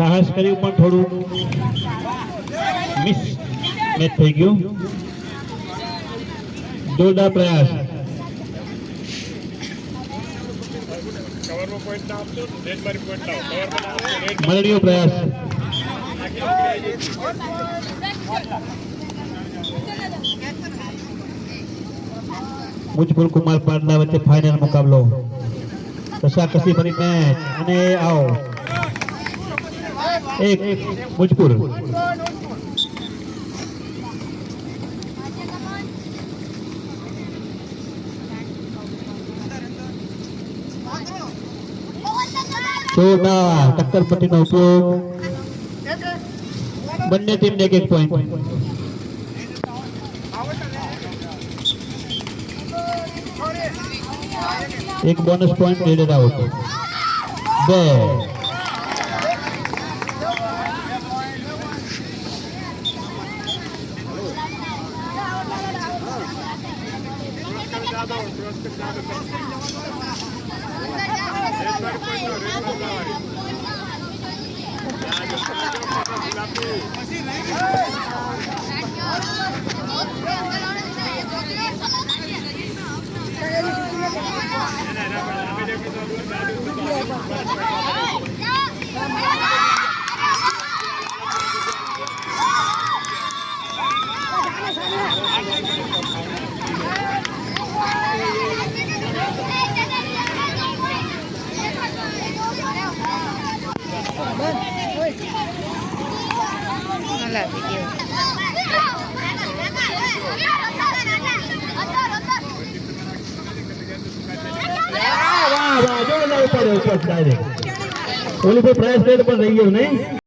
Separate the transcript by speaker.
Speaker 1: સાહસ કર્યું પણ થોડું મિસ મેચ થઈ ગયું. જોરદાર પ્રયાસ. મરણીયો પ્રયાસ. મુજપુર કુમાર પાડલા વચ્ચે ફાઇનલ મુકાબલો. કસાકસી ભરી મેચ અને આવો એક મુજપુર. જોરદાર ટક્કર પટ્ટીનો ઉપયોગ. બંને ટીમને એક પોઈન્ટ. એક બોનસ પોઈન્ટ રેડેડ આઉટ. 2 ઓલી પ્રયાસ પણ રહી ગયો નહીં.